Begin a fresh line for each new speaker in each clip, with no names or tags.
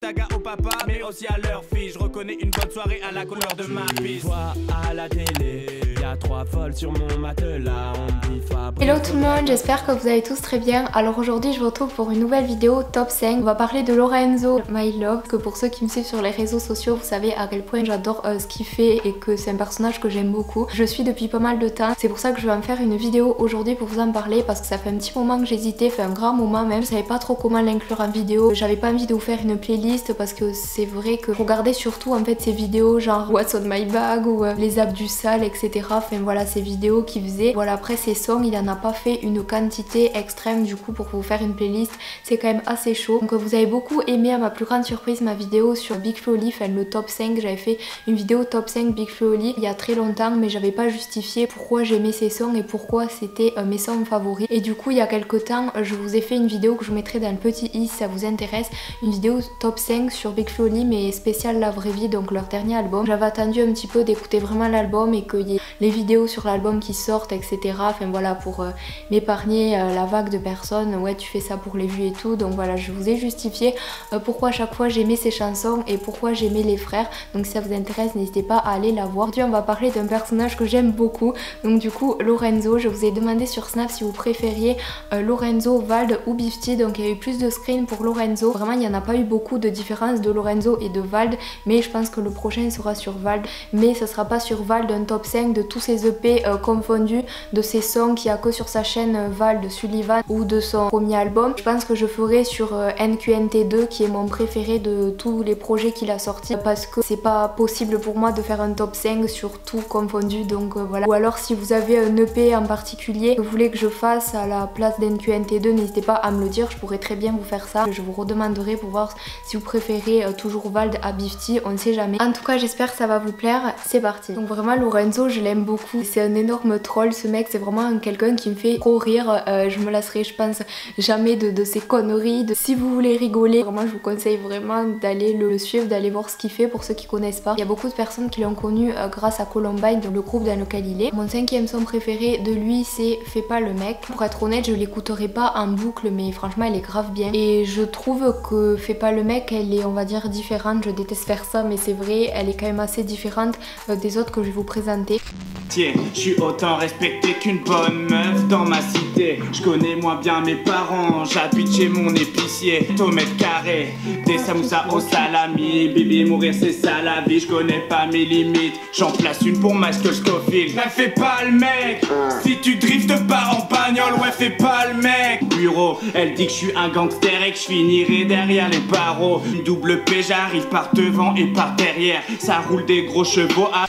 saga au papa, mais aussi à leur fille. Je reconnais une bonne soirée à la couleur de ma piste.
Vois à la télé, y'a 3 folles sur mon matelas. On dit Fabrice.
Hello tout le monde, j'espère que vous allez tous très bien. Alors aujourd'hui je vous retrouve pour une nouvelle vidéo top 5. On va parler de Lorenzo My Love, que pour ceux qui me suivent sur les réseaux sociaux, vous savez à quel point j'adore ce qu'il fait et que c'est un personnage que j'aime beaucoup. Je suis depuis pas mal de temps, c'est pour ça que je vais en faire une vidéo aujourd'hui pour vous en parler, parce que ça fait un petit moment que j'hésitais, fait un grand moment même. Je savais pas trop comment l'inclure en vidéo, j'avais pas envie de vous faire une playlist parce que c'est vrai que regardez surtout en fait ces vidéos genre What's on my bag ou les abs du sale, etc. Enfin voilà, ces vidéos qu'il faisait. Voilà, après ces songs il en a pas fait une quantité extrême, du coup pour vous faire une playlist c'est quand même assez chaud. Donc vous avez beaucoup aimé, à ma plus grande surprise, ma vidéo sur Big Flo Oli, enfin le top 5. J'avais fait une vidéo top 5 Big Flo Oli il y a très longtemps, mais j'avais pas justifié pourquoi j'aimais ces sons et pourquoi c'était mes sons favoris. Et du coup il y a quelques temps je vous ai fait une vidéo que je vous mettrai dans le petit i si ça vous intéresse, une vidéo top 5 sur Big Flo Oli mais spéciale La Vraie Vie, donc leur dernier album. J'avais attendu un petit peu d'écouter vraiment l'album et qu'il y ait les vidéos sur l'album qui sortent, etc. Enfin voilà, pour m'épargner la vague de personnes, ouais tu fais ça pour les vues et tout. Donc voilà, je vous ai justifié pourquoi à chaque fois j'aimais ces chansons et pourquoi j'aimais les frères. Donc si ça vous intéresse, n'hésitez pas à aller la voir. Aujourd'hui on va parler d'un personnage que j'aime beaucoup, donc du coup Lorenzo. Je vous ai demandé sur Snap si vous préfériez Lorenzo, Vald ou Bifty. Donc il y a eu plus de screens pour Lorenzo, vraiment il n'y en a pas eu beaucoup de différence de Lorenzo et de Vald, mais je pense que le prochain sera sur Vald, mais ça sera pas sur Vald un top 5 de tous ses EP confondus, de ses sons qu'il y a que sur sa chaîne Vald Sullivan ou de son premier album. Je pense que je ferai sur NQNT2 qui est mon préféré de tous les projets qu'il a sortis, parce que c'est pas possible pour moi de faire un top 5 sur tout confondu, donc voilà. Ou alors si vous avez un EP en particulier que vous voulez que je fasse à la place d'NQNT2, n'hésitez pas à me le dire, je pourrais très bien vous faire ça. Je vous redemanderai pour voir si vous préférez toujours Vald à Bifty, on ne sait jamais. En tout cas j'espère que ça va vous plaire, c'est parti. Donc vraiment Lorenzo je l'aime beaucoup, c'est un énorme troll ce mec, c'est vraiment quelqu'un qui me fait trop rire. Je me lasserai je pense jamais de ses conneries. Si vous voulez rigoler, vraiment je vous conseille vraiment d'aller le suivre, d'aller voir ce qu'il fait. Pour ceux qui connaissent pas, il y a beaucoup de personnes qui l'ont connu grâce à Columbine, le groupe dans lequel il est. Mon 5e son préféré de lui c'est Fais pas le mec. Pour être honnête je l'écouterai pas en boucle, mais franchement elle est grave bien et je trouve que Fais pas le mec elle est, on va dire, différente. Je déteste faire ça mais c'est vrai, elle est quand même assez différente des autres que je vais vous présenter.
Tiens, je suis autant respecté qu'une bonne meuf dans ma cité. Je connais moins bien mes parents, j'habite chez mon épicier. Au mètre carré, des samoussas au salami. Bibi mourir c'est ça la vie, je connais pas mes limites. J'en place une pour Michael Scofield. Ouais fais pas le mec, si tu driftes pas en bagnole, ouais fais pas le mec. Bureau, elle dit que je suis un gangster et que je finirai derrière les barreaux. Une double P, j'arrive par devant et par derrière. Ça roule des gros chevaux à...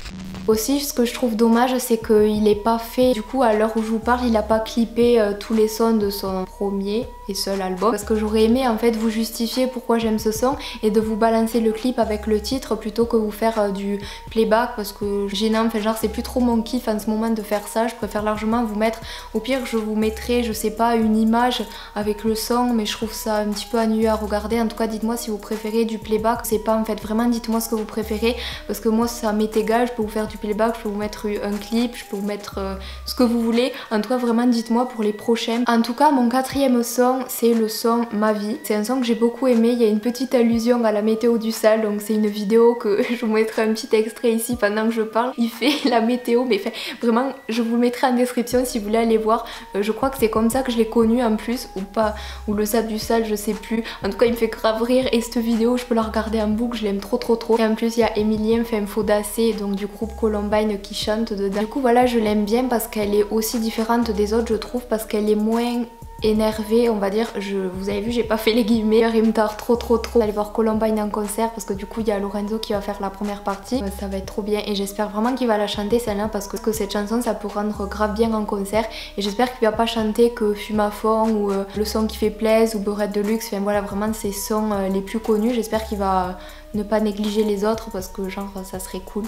Aussi ce que je trouve dommage c'est qu'il est pas fait, du coup à l'heure où je vous parle il a pas clippé tous les sons de son premier et seul album, parce que j'aurais aimé en fait vous justifier pourquoi j'aime ce son et de vous balancer le clip avec le titre plutôt que vous faire du playback, parce que gênant, enfin genre c'est plus trop mon kiff en ce moment de faire ça. Je préfère largement vous mettre, au pire je vous mettrai je sais pas une image avec le son, mais je trouve ça un petit peu ennuyeux à regarder. En tout cas dites-moi si vous préférez du playback, c'est pas en fait, vraiment dites-moi ce que vous préférez, parce que moi ça m'est égal, je peux vous faire du playback, je peux vous mettre un clip, je peux vous mettre ce que vous voulez. En tout cas vraiment dites-moi pour les prochaines. En tout cas mon 4e son c'est le son Ma Vie. C'est un son que j'ai beaucoup aimé, il y a une petite allusion à la météo du sale, donc c'est une vidéo que je vous mettrai un petit extrait ici pendant que je parle. Il fait la météo, mais enfin, vraiment je vous le mettrai en description si vous voulez aller voir. Je crois que c'est comme ça que je l'ai connu en plus, ou pas, ou le sable du sale, je sais plus. En tout cas il me fait grave rire et cette vidéo je peux la regarder en boucle, je l'aime trop. Et en plus il y a Emilien Fodacé, donc du groupe Columbine, qui chante dedans. Du coup voilà, je l'aime bien parce qu'elle est aussi différente des autres je trouve, parce qu'elle est moins énervée on va dire. Vous avez vu j'ai pas fait les guillemets, il me tarde trop d'aller voir Columbine en concert, parce que du coup il y a Lorenzo qui va faire la première partie. Ça va être trop bien et j'espère vraiment qu'il va la chanter celle-là, parce que cette chanson ça peut rendre grave bien en concert, et j'espère qu'il va pas chanter que Fume à fond ou Le son qui fait plaise ou Beurette de luxe. Enfin voilà, vraiment ces sons les plus connus. J'espère qu'il va ne pas négliger les autres, parce que genre ça serait cool.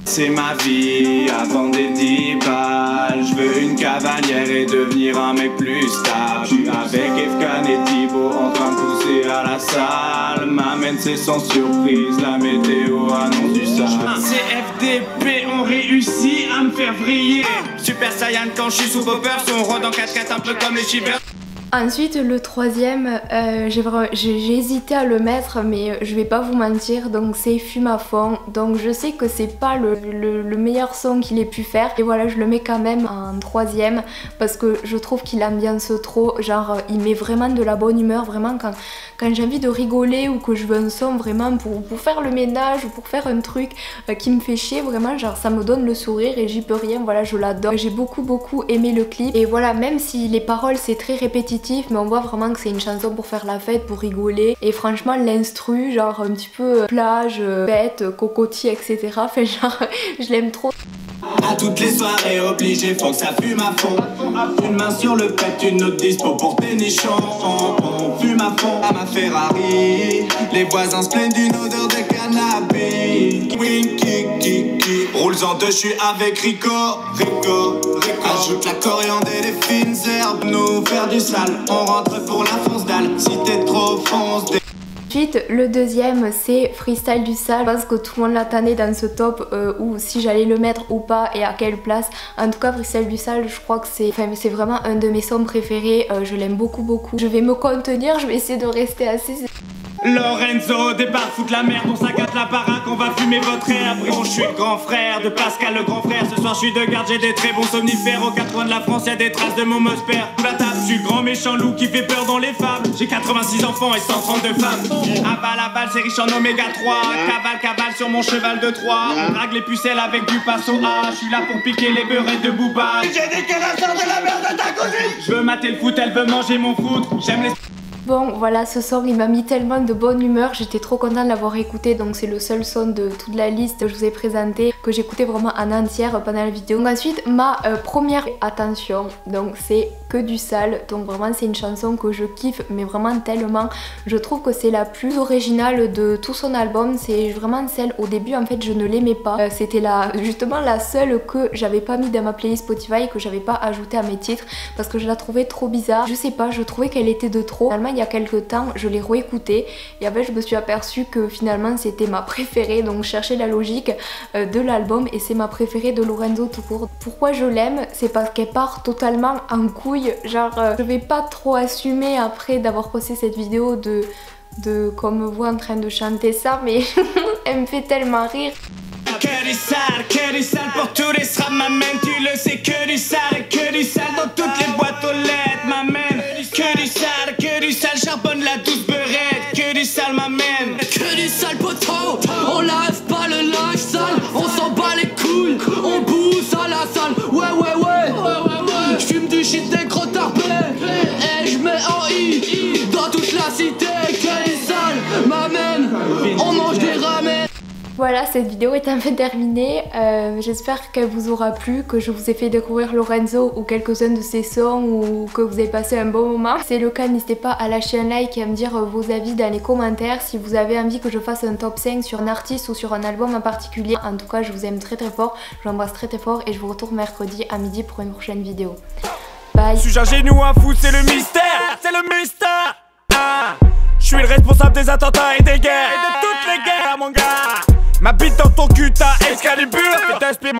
C'est ma vie avant des 10 balles. Je veux une cavalière et devenir un mec plus stable. Je suis avec Efkan et Thibaut en train de pousser à la salle. M'amène c'est sans surprise, la météo annonce du sale. CFDP on réussit à me faire vriller. Super Saiyan quand je suis sous popper, son rôle en 4-4 un peu comme les Shivers.
Ensuite le troisième, j'ai hésité à le mettre mais je vais pas vous mentir, donc c'est Fume à fond. Donc je sais que c'est pas le meilleur son qu'il ait pu faire et voilà, je le mets quand même en troisième parce que je trouve qu'il ambiance trop, genre il met vraiment de la bonne humeur, vraiment quand j'ai envie de rigoler ou que je veux un son vraiment pour faire le ménage ou pour faire un truc qui me fait chier, vraiment genre ça me donne le sourire et j'y peux rien, voilà, je l'adore. J'ai beaucoup aimé le clip et voilà, même si les paroles c'est très répétitif mais on voit vraiment que c'est une chanson pour faire la fête, pour rigoler et franchement l'instru genre un petit peu plage, bête, cocotier etc, enfin genre je l'aime trop.
À toutes les soirées obligées, faut que ça fume à fond. Une main sur le pet, une autre dispo pour tes nichons. On fume à fond à ma Ferrari. Les voisins se plaignent d'une odeur de cannabis. Winky, roules en deux, je suis avec Rico. Ajoute la coriandre et les fines herbes. Nous faire du sale, on rentre pour la fonce dalle. Si t'es trop fonce.
Ensuite, le deuxième c'est Freestyle du Sale. Je pense que tout le monde l'a tanné dans ce top ou si j'allais le mettre ou pas et à quelle place. En tout cas Freestyle du Sale, je crois que c'est vraiment un de mes sons préférés, je l'aime beaucoup. Je vais me contenir, je vais essayer de rester assez...
Lorenzo, départ, foutre la merde, on s'accate la baraque, on va fumer votre herbe. Bon, je suis le grand frère de Pascal le grand frère. Ce soir je suis de garde, j'ai des très bons somnifères. Aux 4 coins de la France, y'a des traces de mon Mosper. Sous la table, je suis le grand méchant loup qui fait peur dans les fables. J'ai 86 enfants et 132 femmes. Aval, c'est riche en oméga 3. Cavale sur mon cheval de Troie. On drague les pucelles avec du passo A. Je suis là pour piquer les beurrettes de Booba. J'ai dit que la sœur de la merde de ta cousine. Je veux mater le foot, elle veut manger mon foot. J'aime les...
Bon voilà, ce son il m'a mis tellement de bonne humeur, j'étais trop contente de l'avoir écouté, donc c'est le seul son de toute la liste que je vous ai présenté, que j'écoutais vraiment en entière pendant la vidéo. Donc ensuite ma première attention, donc c'est Que du Sale, donc vraiment c'est une chanson que je kiffe mais vraiment tellement. Je trouve que c'est la plus originale de tout son album, c'est vraiment celle au début en fait je ne l'aimais pas, c'était justement la seule que j'avais pas mis dans ma playlist Spotify, que j'avais pas ajoutée à mes titres parce que je la trouvais trop bizarre, je sais pas, je trouvais qu'elle était de trop. Finalement il y a quelques temps je l'ai réécoutée et en fait je me suis aperçue que finalement c'était ma préférée, donc chercher la logique de l'album et c'est ma préférée de Lorenzo tout court. Pourquoi je l'aime? C'est parce qu'elle part totalement en couille, genre je vais pas trop assumer après d'avoir posté cette vidéo de qu'on me voit en train de chanter ça, mais elle me fait tellement rire.
Que du sale pour tous les straps, m'amène, tu le sais, que du sale dans toutes les boîtes aux lettres, m'amène. Que du sale, charbonne la douce beurette, que du sale m'amène.
Que du sale poteau, on lave pas le linge sale, on s'en bat les couilles, on pousse à la salle, ouais. J'fume du shit des gros tarpés, et j'mets en I dans toute la cité. Que du sale m'amène, on mange des ramen.
Voilà, cette vidéo est enfin terminée, j'espère qu'elle vous aura plu, que je vous ai fait découvrir Lorenzo ou quelques-uns de ses sons ou que vous avez passé un bon moment. Si c'est le cas, n'hésitez pas à lâcher un like et à me dire vos avis dans les commentaires si vous avez envie que je fasse un top 5 sur un artiste ou sur un album en particulier. En tout cas, je vous aime très fort, je vous embrasse très fort et je vous retrouve mercredi à midi pour une prochaine vidéo. Bye.
Suis-je un génie ou un fou, c'est le mystère, Je suis le responsable des attentats et des guerres, et de toutes les guerres mon gars. Ma bite dans ton cul, t'as Excalibur, fais t'inspirer.